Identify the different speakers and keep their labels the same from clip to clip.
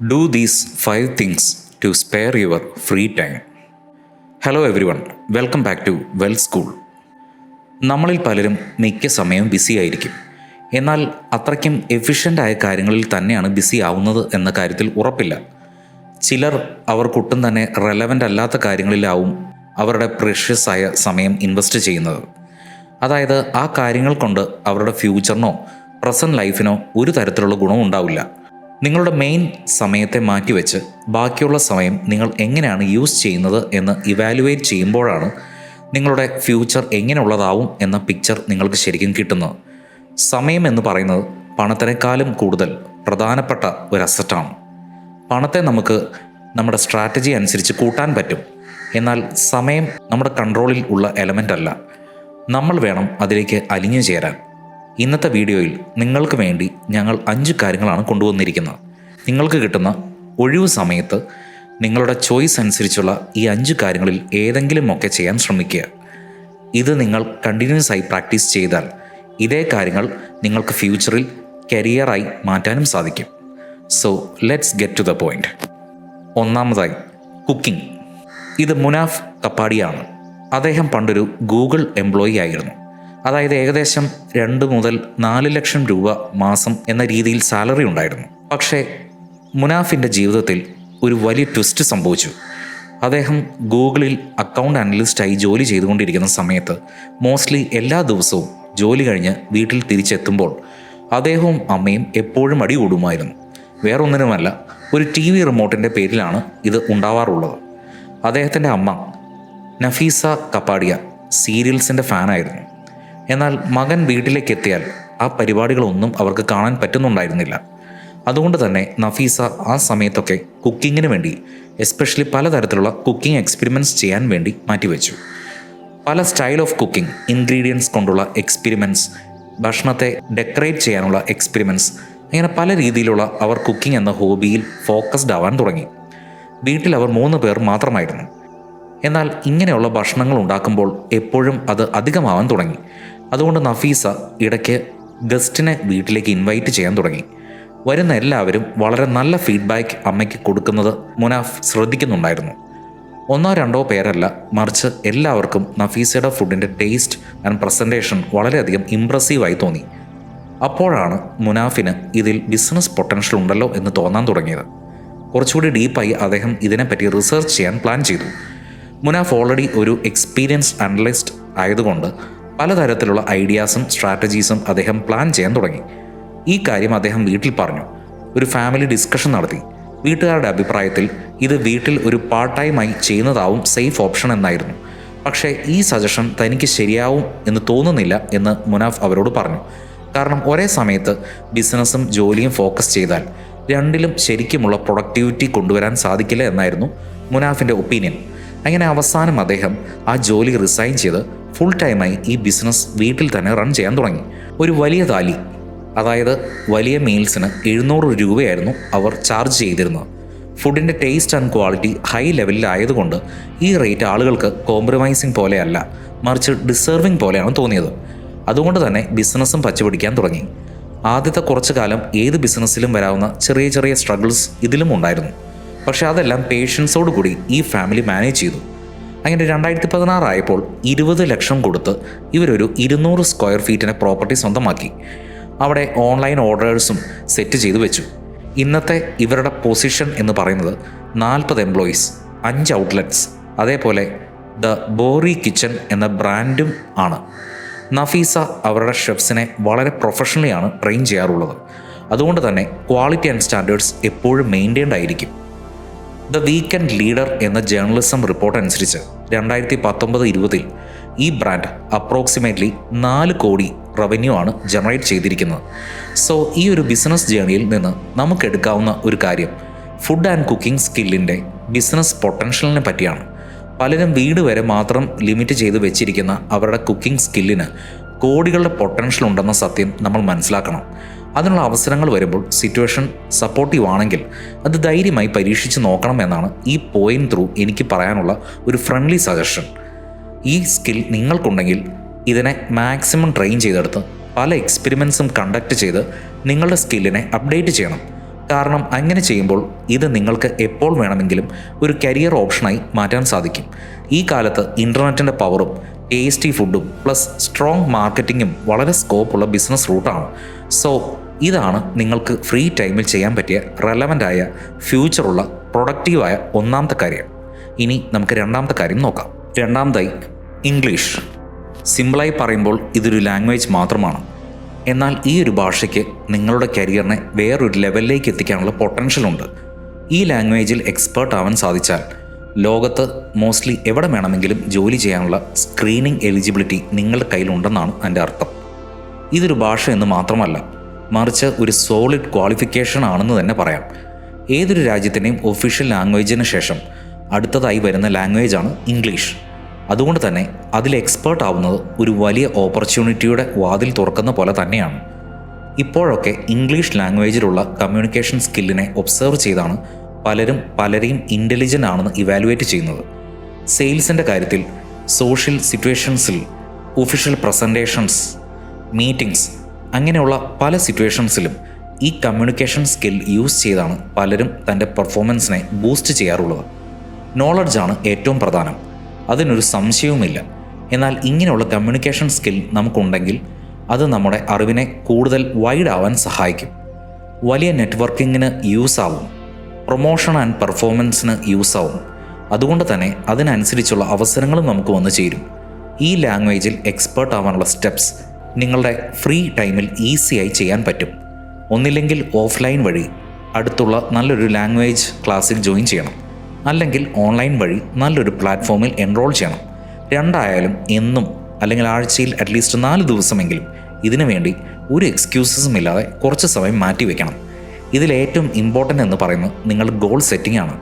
Speaker 1: Do these 5 things to spare your free time. Hello everyone, welcome back to Well School. നമ്മളിൽ പലരും മിക്ക സമയവും BC ആയിരിക്കും. എന്നാൽ അത്രയ്ക്കും എഫിഷ്യൻ്റായ കാര്യങ്ങളിൽ തന്നെയാണ് ബിസി ആവുന്നത് എന്ന കാര്യത്തിൽ ഉറപ്പില്ല. ചിലർ അവർക്കൊട്ടും തന്നെ റെലവൻ്റ് അല്ലാത്ത കാര്യങ്ങളിലാവും അവരുടെ പ്രഷ്യസ് ആയ സമയം ഇൻവെസ്റ്റ് ചെയ്യുന്നത്. അതായത് ആ കാര്യങ്ങൾ കൊണ്ട് അവരുടെ ഫ്യൂച്ചറിനോ പ്രസൻറ്റ് ലൈഫിനോ ഒരു തരത്തിലുള്ള ഗുണവും ഉണ്ടാവില്ല. നിങ്ങളുടെ മെയിൻ സമയത്തെ മാറ്റിവെച്ച് ബാക്കിയുള്ള സമയം നിങ്ങൾ എങ്ങനെയാണ് യൂസ് ചെയ്യുന്നത് എന്ന് ഇവാലുവേറ്റ് ചെയ്യുമ്പോഴാണ് നിങ്ങളുടെ ഫ്യൂച്ചർ എങ്ങനെയുള്ളതാവും എന്ന പിക്ചർ നിങ്ങൾക്ക് ശരിക്കും കിട്ടുന്നത്. സമയം എന്ന് പറയുന്നത് പണത്തിനേക്കാളും കൂടുതൽ പ്രധാനപ്പെട്ട ഒരു അസറ്റാണ്. പണത്തെ നമുക്ക് നമ്മുടെ സ്ട്രാറ്റജി അനുസരിച്ച് കൂട്ടാൻ പറ്റും. എന്നാൽ സമയം നമ്മുടെ കൺട്രോളിൽ ഉള്ള എലമെൻ്റ് അല്ല. നമ്മൾ വേണം അതിലേക്ക് അലിഞ്ഞു ചേരാൻ. ഇന്നത്തെ വീഡിയോയിൽ നിങ്ങൾക്ക് വേണ്ടി ഞങ്ങൾ 5 കാര്യങ്ങളാണ് കൊണ്ടുവന്നിരിക്കുന്നത്. നിങ്ങൾക്ക് കിട്ടുന്ന ഒഴിവു സമയത്ത് നിങ്ങളുടെ ചോയ്സ് അനുസരിച്ചുള്ള ഈ 5 കാര്യങ്ങളിൽ ഏതെങ്കിലും ഒക്കെ ചെയ്യാൻ ശ്രമിക്കുക. ഇത് നിങ്ങൾ കണ്ടിന്യൂസ് ആയി പ്രാക്ടീസ് ചെയ്താൽ ഇതേ കാര്യങ്ങൾ നിങ്ങൾക്ക് ഫ്യൂച്ചറിൽ കരിയറായി മാറ്റാനും സാധിക്കും. So let's get to the point. ഒന്നാമതായി കുക്കിംഗ്. ഇത് മുനാഫ് കപ്പാടിയാണ്. അദ്ദേഹം പണ്ടൊരു ഗൂഗിൾ എംപ്ലോയി ആയിരുന്നു. അതായത് ഏകദേശം 2 മുതൽ 4 ലക്ഷം രൂപ മാസം എന്ന രീതിയിൽ സാലറി ഉണ്ടായിരുന്നു. പക്ഷേ മുനാഫിൻ്റെ ജീവിതത്തിൽ ഒരു വലിയ ട്വിസ്റ്റ് സംഭവിച്ചു. അദ്ദേഹം ഗൂഗിളിൽ അക്കൗണ്ട് അനലിസ്റ്റായി ജോലി ചെയ്തുകൊണ്ടിരിക്കുന്ന സമയത്ത് മോസ്റ്റ്ലി എല്ലാ ദിവസവും ജോലി കഴിഞ്ഞ് വീട്ടിൽ തിരിച്ചെത്തുമ്പോൾ അദ്ദേഹവും അമ്മയും എപ്പോഴും അടി കൂടുമായിരുന്നു. വേറൊന്നിനുമല്ല, ഒരു TV റിമോട്ടിൻ്റെ പേരിലാണ് ഇത് ഉണ്ടാവാറുള്ളത്. അദ്ദേഹത്തിൻ്റെ അമ്മ നഫീസ കപ്പാടിയ സീരിയൽസിൻ്റെ ഫാനായിരുന്നു. എന്നാൽ മകൻ വീട്ടിലേക്ക് എത്തിയാൽ ആ പരിപാടികളൊന്നും അവർക്ക് കാണാൻ പറ്റുന്നുണ്ടായിരുന്നില്ല. അതുകൊണ്ട് തന്നെ നഫീസ ആ സമയത്തൊക്കെ കുക്കിങ്ങിന് വേണ്ടി, എസ്പെഷ്യലി പലതരത്തിലുള്ള കുക്കിംഗ് എക്സ്പെരിമെൻറ്റ്സ് ചെയ്യാൻ വേണ്ടി മാറ്റിവെച്ചു. പല സ്റ്റൈൽ ഓഫ് കുക്കിംഗ്, ഇൻഗ്രീഡിയൻസ് കൊണ്ടുള്ള എക്സ്പെരിമെൻറ്റ്സ്, ഭക്ഷണത്തെ ഡെക്കറേറ്റ് ചെയ്യാനുള്ള എക്സ്പെരിമെൻറ്റ്സ്, അങ്ങനെ പല രീതിയിലുള്ള അവർ കുക്കിംഗ് എന്ന ഹോബിയിൽ ഫോക്കസ്ഡ് ആവാൻ തുടങ്ങി. വീട്ടിൽ അവർ 3 പേർ മാത്രമായിരുന്നു. എന്നാൽ ഇങ്ങനെയുള്ള ഭക്ഷണങ്ങൾ ഉണ്ടാക്കുമ്പോൾ എപ്പോഴും അത് അധികമാവാൻ തുടങ്ങി. അതുകൊണ്ട് നഫീസ ഇടയ്ക്ക് ഗസ്റ്റിനെ വീട്ടിലേക്ക് ഇൻവൈറ്റ് ചെയ്യാൻ തുടങ്ങി. വരുന്ന എല്ലാവരും വളരെ നല്ല ഫീഡ്ബാക്ക് അമ്മയ്ക്ക് കൊടുക്കുന്നത് മുനാഫ് ശ്രദ്ധിക്കുന്നുണ്ടായിരുന്നു. 1-2 പേരല്ല, മറിച്ച് എല്ലാവർക്കും നഫീസയുടെ ഫുഡിൻ്റെ ടേസ്റ്റ് ആൻഡ് പ്രസൻറ്റേഷൻ വളരെയധികം ഇംപ്രസീവായി തോന്നി. അപ്പോഴാണ് മുനാഫിന് ഇതിൽ ബിസിനസ് പൊട്ടൻഷ്യൽ ഉണ്ടല്ലോ എന്ന് തോന്നാൻ തുടങ്ങിയത്. കുറച്ചുകൂടി ഡീപ്പായി അദ്ദേഹം ഇതിനെപ്പറ്റി റിസർച്ച് ചെയ്യാൻ പ്ലാൻ ചെയ്തു. മുനാഫ് ഓൾറെഡി ഒരു എക്സ്പീരിയൻസ്ഡ് അനലിസ്റ്റ് ആയതുകൊണ്ട് പലതരത്തിലുള്ള ഐഡിയാസും സ്ട്രാറ്റജീസും അദ്ദേഹം പ്ലാൻ ചെയ്യാൻ തുടങ്ങി. ഈ കാര്യം അദ്ദേഹം വീട്ടിൽ പറഞ്ഞു. ഒരു ഫാമിലി ഡിസ്കഷൻ നടത്തി. വീട്ടുകാരുടെ അഭിപ്രായത്തിൽ ഇത് വീട്ടിൽ ഒരു പാർട്ട് ടൈമായി ചെയ്യുന്നതാവും സേഫ് ഓപ്ഷൻ എന്നായിരുന്നു. പക്ഷേ ഈ സജഷൻ തനിക്ക് ശരിയാവും എന്ന് തോന്നുന്നില്ല എന്ന് മുനാഫ് അവരോട് പറഞ്ഞു. കാരണം ഒരേ സമയത്ത് ബിസിനസ്സും ജോലിയും ഫോക്കസ് ചെയ്താൽ രണ്ടിലും ശരിക്കുമുള്ള പ്രൊഡക്ടിവിറ്റി കൊണ്ടുവരാൻ സാധിക്കില്ല എന്നായിരുന്നു മുനാഫിൻ്റെ ഒപ്പീനിയൻ. അങ്ങനെ അവസാനം അദ്ദേഹം ആ ജോലി റിസൈൻ ചെയ്ത് ഫുൾ ടൈമായി ഈ ബിസിനസ് വീട്ടിൽ തന്നെ റൺ ചെയ്യാൻ തുടങ്ങി. ഒരു വലിയ താലി, അതായത് വലിയ മീൽസിന് 700 രൂപയായിരുന്നു അവർ ചാർജ് ചെയ്തിരുന്നത്. ഫുഡിൻ്റെ ടേസ്റ്റ് ആൻഡ് ക്വാളിറ്റി ഹൈ ലെവലിലായതുകൊണ്ട് ഈ റേറ്റ് ആളുകൾക്ക് കോംപ്രമൈസിങ് പോലെയല്ല, മറിച്ച് ഡിസേർവിങ് പോലെയാണ് തോന്നിയത്. അതുകൊണ്ട് തന്നെ ബിസിനസ്സും പച്ചപിടിക്കാൻ തുടങ്ങി. ആദ്യത്തെ കുറച്ചു കാലം ഏത് ബിസിനസ്സിലും വരാവുന്ന ചെറിയ ചെറിയ സ്ട്രഗിൾസ് ഇതിലും ഉണ്ടായിരുന്നു. പക്ഷേ അതെല്ലാം പേഷ്യൻസോട് കൂടി ഈ ഫാമിലി മാനേജ് ചെയ്തു. അങ്ങനെ 2016 ആയപ്പോൾ 20 ലക്ഷം കൊടുത്ത് ഇവരൊരു 200 സ്ക്വയർ ഫീറ്റിനെ പ്രോപ്പർട്ടി സ്വന്തമാക്കി. അവിടെ ഓൺലൈൻ ഓർഡേഴ്സും സെറ്റ് ചെയ്തു വെച്ചു. ഇന്നത്തെ ഇവരുടെ പൊസിഷൻ എന്ന് പറയുന്നത് 40 എംപ്ലോയീസ്, 5 ഔട്ട്ലെറ്റ്സ്, അതേപോലെ ദ ബോറി കിച്ചൺ എന്ന ബ്രാൻഡും ആണ്. നഫീസ അവരുടെ ഷെഫ്സിനെ വളരെ പ്രൊഫഷണലിയാണ് ട്രെയിൻ ചെയ്യാറുള്ളത്. അതുകൊണ്ട് തന്നെ ക്വാളിറ്റി ആൻഡ് സ്റ്റാൻഡേർഡ്സ് എപ്പോഴും മെയിൻറ്റെയിൻഡ് ആയിരിക്കും. ദ വീക്കെൻഡ് ലീഡർ എന്ന ജേർണലിസം റിപ്പോർട്ട് അനുസരിച്ച് 2019-20 ഈ ബ്രാൻഡ് അപ്രോക്സിമേറ്റ്ലി 4 കോടി റവന്യൂ ആണ് ജനറേറ്റ് ചെയ്തിരിക്കുന്നത്. സോ ഈ ഒരു ബിസിനസ് ജേണിയിൽ നിന്ന് നമുക്കെടുക്കാവുന്ന ഒരു കാര്യം ഫുഡ് ആൻഡ് കുക്കിംഗ് സ്കില്ലിൻ്റെ ബിസിനസ് പൊട്ടൻഷ്യലിനെ പറ്റിയാണ്. പലരും വീട് വരെ മാത്രം ലിമിറ്റ് ചെയ്ത് വെച്ചിരിക്കുന്ന അവരുടെ കുക്കിംഗ് സ്കില്ലിന് കോടികളുടെ പൊട്ടൻഷ്യൽ ഉണ്ടെന്ന സത്യം നമ്മൾ മനസ്സിലാക്കണം. അതിനുള്ള അവസരങ്ങൾ വരുമ്പോൾ സിറ്റുവേഷൻ സപ്പോർട്ടീവ് ആണെങ്കിൽ അത് ധൈര്യമായി പരീക്ഷിച്ച് നോക്കണം എന്നാണ് ഈ പോയിന്റ് ത്രൂ എനിക്ക് പറയാനുള്ള ഒരു ഫ്രണ്ട്ലി സജഷൻ. ഈ സ്കിൽ നിങ്ങൾക്കുണ്ടെങ്കിൽ ഇതിനെ മാക്സിമം ട്രെയിൻ ചെയ്തെടുത്ത് പല എക്സ്പെരിമെൻറ്റ്സും കണ്ടക്ട് ചെയ്ത് നിങ്ങളുടെ സ്കില്ലിനെ അപ്ഡേറ്റ് ചെയ്യണം. കാരണം അങ്ങനെ ചെയ്യുമ്പോൾ ഇത് നിങ്ങൾക്ക് എപ്പോൾ വേണമെങ്കിലും ഒരു കരിയർ ഓപ്ഷനായി മാറ്റാൻ സാധിക്കും. ഈ കാലത്ത് ഇൻ്റർനെറ്റിൻ്റെ പവറും ടേസ്റ്റി ഫുഡും പ്ലസ് സ്ട്രോങ് മാർക്കറ്റിങ്ങും വളരെ സ്കോപ്പുള്ള ബിസിനസ് റൂട്ടാണ്. സോ ഇതാണ് നിങ്ങൾക്ക് ഫ്രീ ടൈമിൽ ചെയ്യാൻ പറ്റിയ റെലവൻ്റായ ഫ്യൂച്ചറുള്ള പ്രൊഡക്റ്റീവായ ഒന്നാമത്തെ കാര്യം. ഇനി നമുക്ക് രണ്ടാമത്തെ കാര്യം നോക്കാം. രണ്ടാമതായി ഇംഗ്ലീഷ്. സിമ്പിളായി പറയുമ്പോൾ ഇതൊരു ലാംഗ്വേജ് മാത്രമാണ്. എന്നാൽ ഈ ഒരു ഭാഷയ്ക്ക് നിങ്ങളുടെ കരിയറിനെ വേറൊരു ലെവലിലേക്ക് എത്തിക്കാനുള്ള പൊട്ടൻഷ്യലുണ്ട്. ഈ ലാംഗ്വേജിൽ എക്സ്പേർട്ട് ആവാൻ സാധിച്ചാൽ ലോകത്ത് മോസ്റ്റ്ലി എവിടെ വേണമെങ്കിലും ജോലി ചെയ്യാനുള്ള സ്ക്രീനിങ് എലിജിബിലിറ്റി നിങ്ങളുടെ കയ്യിലുണ്ടെന്നാണ് എൻ്റെ അർത്ഥം. ഇതൊരു ഭാഷ എന്ന് മാത്രമല്ല, മറിച്ച് ഒരു സോളിഡ് ക്വാളിഫിക്കേഷൻ ആണെന്ന് തന്നെ പറയാം. ഏതൊരു രാജ്യത്തിൻ്റെയും ഒഫീഷ്യൽ ലാംഗ്വേജിന് ശേഷം അടുത്തതായി വരുന്ന ലാംഗ്വേജാണ് ഇംഗ്ലീഷ്. അതുകൊണ്ട് തന്നെ അതിൽ എക്സ്പേർട്ട് ആവുന്നത് ഒരു വലിയ ഓപ്പർച്യൂണിറ്റിയുടെ വാതിൽ തുറക്കുന്ന പോലെ തന്നെയാണ്. ഇപ്പോഴൊക്കെ ഇംഗ്ലീഷ് ലാംഗ്വേജിലുള്ള കമ്മ്യൂണിക്കേഷൻ സ്കില്ലിനെ ഒബ്സർവ് ചെയ്താണ് പലരെയും ഇൻ്റലിജൻ്റ് ആണെന്ന് ഇവാലുവേറ്റ് ചെയ്യുന്നത്. സെയിൽസിൻ്റെ കാര്യത്തിൽ സോഷ്യൽ സിറ്റുവേഷൻസിൽ, ഒഫീഷ്യൽ പ്രസൻറ്റേഷൻസ്, മീറ്റിംഗ്സ് അങ്ങനെയുള്ള പല സിറ്റുവേഷൻസിലും ഈ കമ്മ്യൂണിക്കേഷൻ സ്കിൽ യൂസ് ചെയ്താണ് പലരും തൻ്റെ പെർഫോമൻസിനെ ബൂസ്റ്റ് ചെയ്യാറുള്ളത്. നോളജാണ് ഏറ്റവും പ്രധാനം, അതിനൊരു സംശയവുമില്ല. എന്നാൽ ഇങ്ങനെയുള്ള കമ്മ്യൂണിക്കേഷൻ സ്കിൽ നമുക്കുണ്ടെങ്കിൽ അത് നമ്മുടെ അറിവിനെ കൂടുതൽ വൈഡ് ആവാൻ സഹായിക്കും. വലിയ നെറ്റ്വർക്കിങ്ങിന് യൂസ് ആവും, പ്രൊമോഷൻ ആൻഡ് പെർഫോമൻസിന് യൂസ് ആവും. അതുകൊണ്ട് തന്നെ അതിനനുസരിച്ചുള്ള അവസരങ്ങളും നമുക്ക് വന്നു ചേരും. ഈ ലാംഗ്വേജിൽ എക്സ്പേർട്ട് ആവാനുള്ള സ്റ്റെപ്സ് നിങ്ങളുടെ ഫ്രീ ടൈമിൽ ഈസിയായി ചെയ്യാൻ പറ്റും. ഒന്നില്ലെങ്കിൽ ഓഫ്ലൈൻ വഴി അടുത്തുള്ള നല്ലൊരു ലാംഗ്വേജ് ക്ലാസ്സിൽ ജോയിൻ ചെയ്യണം, അല്ലെങ്കിൽ ഓൺലൈൻ വഴി നല്ലൊരു പ്ലാറ്റ്ഫോമിൽ എൻറോൾ ചെയ്യണം. രണ്ടായാലും എന്നും അല്ലെങ്കിൽ ആഴ്ചയിൽ അറ്റ്ലീസ്റ്റ് 4 ദിവസമെങ്കിലും ഇതിനു വേണ്ടി ഒരു എക്സ്ക്യൂസസും ഇല്ലാതെ കുറച്ച് സമയം മാറ്റി വയ്ക്കണം. ഇതിലേറ്റവും ഇമ്പോർട്ടൻ്റ് എന്ന് പറയുന്നത് നിങ്ങൾ ഗോൾ സെറ്റിംഗ് ആണ്.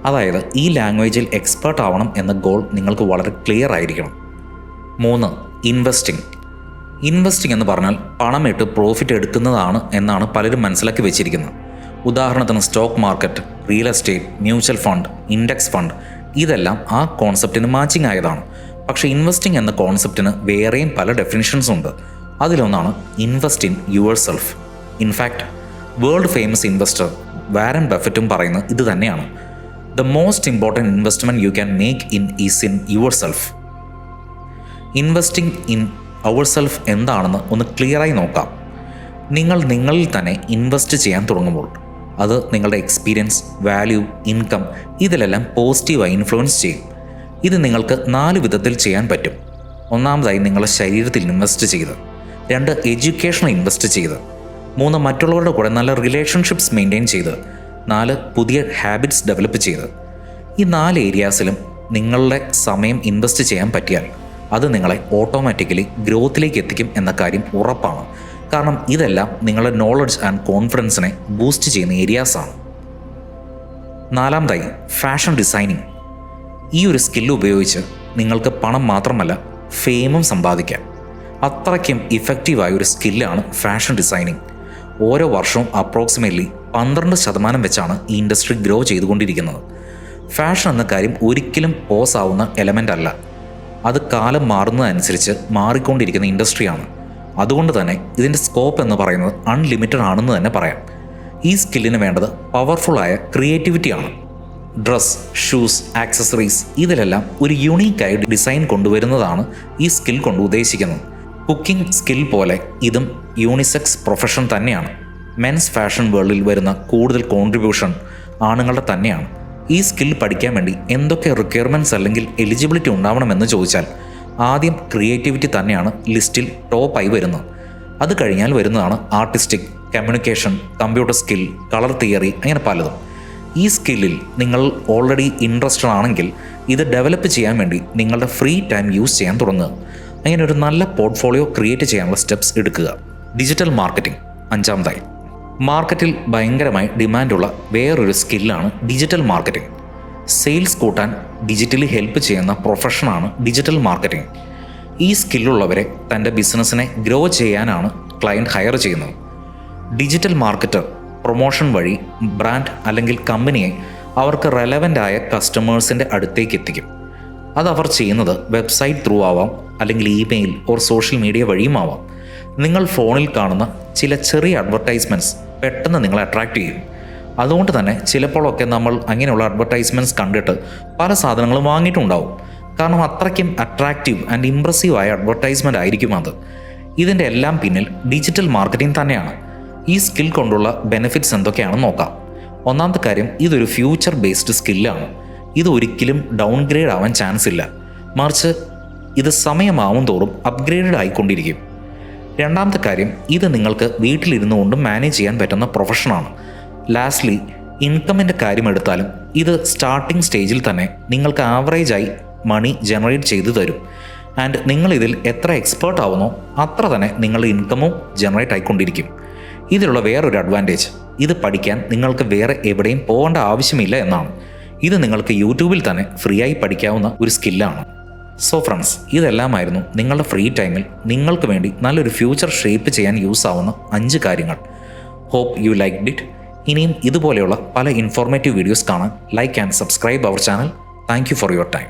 Speaker 1: അതായത് ഈ ലാംഗ്വേജിൽ എക്സ്പേർട്ട് ആവണം എന്ന ഗോൾ നിങ്ങൾക്ക് വളരെ ക്ലിയർ ആയിരിക്കണം. 3. ഇൻവെസ്റ്റിംഗ് എന്ന് പറഞ്ഞാൽ പണമിട്ട് പ്രോഫിറ്റ് എടുക്കുന്നതാണ് എന്നാണ് പലരും മനസ്സിലാക്കി വെച്ചിരിക്കുന്നത്. ഉദാഹരണത്തിന് stock market, real estate, mutual fund, index fund ഇതെല്ലാം ആ കോൺസെപ്റ്റിന് മാച്ചിങ് ആയതാണ്. പക്ഷേ ഇൻവെസ്റ്റിംഗ് എന്ന കോൺസെപ്റ്റിന് വേറെയും പല ഡെഫിനിഷൻസ് ഉണ്ട്. അതിലൊന്നാണ് invest in yourself. In fact world famous investor Warren ബഫറ്റും പറയുന്നത് ഇത് തന്നെയാണ്. The most important investment you can make is in yourself. Investing in our self എന്താണെന്ന് ഒന്ന് ക്ലിയറായി നോക്കാം. നിങ്ങൾ നിങ്ങളിൽ തന്നെ ഇൻവെസ്റ്റ് ചെയ്യാൻ തുടങ്ങുമ്പോൾ അത് നിങ്ങളുടെ എക്സ്പീരിയൻസ്, വാല്യൂ, ഇൻകം ഇതിലെല്ലാം പോസിറ്റീവായി ഇൻഫ്ലുവൻസ് ചെയ്യും. ഇത് നിങ്ങൾക്ക് 4 വിധത്തിൽ ചെയ്യാൻ പറ്റും. ഒന്നാമതായി നിങ്ങളുടെ ശരീരത്തിൽ ഇൻവെസ്റ്റ് ചെയ്ത്, 2 എഡ്യൂക്കേഷനിൽ ഇൻവെസ്റ്റ് ചെയ്ത്, 3 മറ്റുള്ളവരുടെ കൂടെ നല്ല റിലേഷൻഷിപ്സ് മെയിൻറ്റെയിൻ ചെയ്ത്, 4 പുതിയ ഹാബിറ്റ്സ് ഡെവലപ്പ് ചെയ്ത്. ഈ 4 ഏരിയാസിലും നിങ്ങളുടെ സമയം ഇൻവെസ്റ്റ് ചെയ്യാൻ പറ്റിയാൽ അത് നിങ്ങളെ ഓട്ടോമാറ്റിക്കലി ഗ്രോത്തിലേക്ക് എത്തിക്കും എന്ന കാര്യം ഉറപ്പാണ്. കാരണം ഇതെല്ലാം നിങ്ങളുടെ നോളജ് ആൻഡ് കോൺഫിഡൻസിനെ ബൂസ്റ്റ് ചെയ്യുന്ന ഏരിയാസാണ്. 4. Fashion designing. ഈ ഒരു സ്കില്ല് ഉപയോഗിച്ച് നിങ്ങൾക്ക് പണം മാത്രമല്ല ഫെയിമും സമ്പാദിക്കാം. അത്രയ്ക്കും ഇഫക്റ്റീവായ ഒരു സ്കില്ലാണ് ഫാഷൻ ഡിസൈനിങ്. ഓരോ വർഷവും അപ്രോക്സിമേറ്റ്ലി 12% വെച്ചാണ് ഈ ഇൻഡസ്ട്രി ഗ്രോ ചെയ്തുകൊണ്ടിരിക്കുന്നത്. ഫാഷൻ എന്ന കാര്യം ഒരിക്കലും പോസ് ആവുന്ന എലമെൻ്റ് അല്ല. അത് കാലം മാറുന്നതനുസരിച്ച് മാറിക്കൊണ്ടിരിക്കുന്ന ഇൻഡസ്ട്രിയാണ്. അതുകൊണ്ട് തന്നെ ഇതിൻ്റെ സ്കോപ്പ് എന്ന് പറയുന്നത് അൺലിമിറ്റഡ് ആണെന്ന് തന്നെ പറയാം. ഈ സ്കില്ലിന് വേണ്ടത് പവർഫുള്ളായ ക്രിയേറ്റിവിറ്റിയാണ്. ഡ്രസ്, ഷൂസ്, ആക്സസറീസ് ഇതിലെല്ലാം ഒരു യുണീക്കായി ഡിസൈൻ കൊണ്ടുവരുന്നതാണ് ഈ സ്കിൽ കൊണ്ട് ഉദ്ദേശിക്കുന്നത്. കുക്കിംഗ് സ്കിൽ പോലെ ഇതും യൂണിസെക്സ് പ്രൊഫഷൻ തന്നെയാണ്. മെൻസ് ഫാഷൻ വേൾഡിൽ വരുന്ന കൂടുതൽ കോൺട്രിബ്യൂഷൻ ആണുങ്ങളുടെ തന്നെയാണ്. ഈ സ്കിൽ പഠിക്കാൻ വേണ്ടി എന്തൊക്കെ റിക്വയർമെൻറ്റ്സ് അല്ലെങ്കിൽ എലിജിബിലിറ്റി ഉണ്ടാവണമെന്ന് ചോദിച്ചാൽ ആദ്യം ക്രിയേറ്റിവിറ്റി തന്നെയാണ് ലിസ്റ്റിൽ ടോപ്പായി വരുന്നത്. അത് കഴിഞ്ഞാൽ വരുന്നതാണ് artistic, communication, computer skill, colour theory അങ്ങനെ പലതും. ഈ സ്കില്ലിൽ നിങ്ങൾ ഓൾറെഡി ഇൻട്രസ്റ്റഡ് ആണെങ്കിൽ ഇത് ഡെവലപ്പ് ചെയ്യാൻ വേണ്ടി നിങ്ങളുടെ ഫ്രീ ടൈം യൂസ് ചെയ്യാൻ തുടങ്ങുക. അങ്ങനെ ഒരു നല്ല പോർട്ട്ഫോളിയോ ക്രിയേറ്റ് ചെയ്യാനുള്ള സ്റ്റെപ്സ് എടുക്കുക. Digital marketing 5. മാർക്കറ്റിൽ ഭയങ്കരമായി ഡിമാൻഡുള്ള വേറൊരു സ്കില്ലാണ് ഡിജിറ്റൽ മാർക്കറ്റിംഗ്. സെയിൽസ് കൂട്ടാൻ ഡിജിറ്റലി ഹെൽപ്പ് ചെയ്യുന്ന പ്രൊഫഷനാണ് ഡിജിറ്റൽ മാർക്കറ്റിംഗ്. ഈ സ്കില്ലുള്ളവരെ തൻ്റെ ബിസിനസ്സിനെ ഗ്രോ ചെയ്യാനാണ് ക്ലയൻറ്റ് ഹയർ ചെയ്യുന്നത്. ഡിജിറ്റൽ മാർക്കറ്റർ പ്രൊമോഷൻ വഴി ബ്രാൻഡ് അല്ലെങ്കിൽ കമ്പനിയെ അവർക്ക് റെലവൻ്റ് ആയ കസ്റ്റമേഴ്സിൻ്റെ അടുത്തേക്ക് എത്തിക്കും. അതവർ ചെയ്യുന്നത് വെബ്സൈറ്റ് ത്രൂ ആവാം, അല്ലെങ്കിൽ ഇമെയിൽ ഓർ സോഷ്യൽ മീഡിയ വഴിയും ആവാം. നിങ്ങൾ ഫോണിൽ കാണുന്ന ചില ചെറിയ അഡ്വർടൈസ്മെൻറ്റ്സ് പെട്ടെന്ന് നിങ്ങളെ അട്രാക്റ്റ് ചെയ്യും. അതുകൊണ്ട് തന്നെ ചിലപ്പോഴൊക്കെ നമ്മൾ അങ്ങനെയുള്ള അഡ്വർടൈസ്മെൻറ്റ്സ് കണ്ടിട്ട് പല സാധനങ്ങളും വാങ്ങിയിട്ടുണ്ടാവും. കാരണം അത്രയ്ക്കും അട്രാക്റ്റീവ് ആൻഡ് ഇംപ്രസീവ് ആയ അഡ്വർടൈസ്മെൻ്റ് ആയിരിക്കും അത്. ഇതിൻ്റെ എല്ലാം പിന്നിൽ ഡിജിറ്റൽ മാർക്കറ്റിംഗ് തന്നെയാണ്. ഈ സ്കിൽ കൊണ്ടുള്ള ബെനിഫിറ്റ്സ് എന്തൊക്കെയാണെന്ന് നോക്കാം. ഒന്നാമത്തെ കാര്യം, ഇതൊരു ഫ്യൂച്ചർ ബേസ്ഡ് സ്കില്ലാണ്. ഇത് ഒരിക്കലും ഡൗൺഗ്രേഡ് ആവാൻ ചാൻസ് ഇല്ല, മറിച്ച് ഇത് സമയമാവും തോറും അപ്ഗ്രേഡഡ് ആയിക്കൊണ്ടിരിക്കും. രണ്ടാമത്തെ കാര്യം, ഇത് നിങ്ങൾക്ക് വീട്ടിലിരുന്നു കൊണ്ട് മാനേജ് ചെയ്യാൻ പറ്റുന്ന പ്രൊഫഷനാണ്. ലാസ്റ്റ്ലി, ഇൻകമിൻ്റെ കാര്യം എടുത്താലും ഇത് സ്റ്റാർട്ടിംഗ് സ്റ്റേജിൽ തന്നെ നിങ്ങൾക്ക് ആവറേജായി മണി ജനറേറ്റ് ചെയ്ത് തരും. ആൻഡ് നിങ്ങളിതിൽ എത്ര എക്സ്പേർട്ട് ആവുന്നോ അത്ര തന്നെ നിങ്ങളുടെ ഇൻകമും ജനറേറ്റ് ആയിക്കൊണ്ടിരിക്കും. ഇതിലുള്ള വേറൊരു അഡ്വാൻറ്റേജ്, ഇത് പഠിക്കാൻ നിങ്ങൾക്ക് വേറെ എവിടെയും പോകേണ്ട ആവശ്യമില്ല എന്നാണ്. ഇത് നിങ്ങൾക്ക് യൂട്യൂബിൽ തന്നെ ഫ്രീ ആയി പഠിക്കാവുന്ന ഒരു സ്കില്ലാണ്. സോ ഫ്രണ്ട്സ്, ഇതെല്ലാമായിരുന്നു നിങ്ങളുടെ ഫ്രീ ടൈമിൽ നിങ്ങൾക്ക് വേണ്ടി നല്ലൊരു ഫ്യൂച്ചർ ഷേപ്പ് ചെയ്യാൻ യൂസ് ആവുന്ന 5 കാര്യങ്ങൾ. Hope you liked it. ഇനിയും ഇതുപോലെയുള്ള പല ഇൻഫോർമേറ്റീവ് വീഡിയോസ് കാണാൻ like and subscribe our channel. Thank you for your time.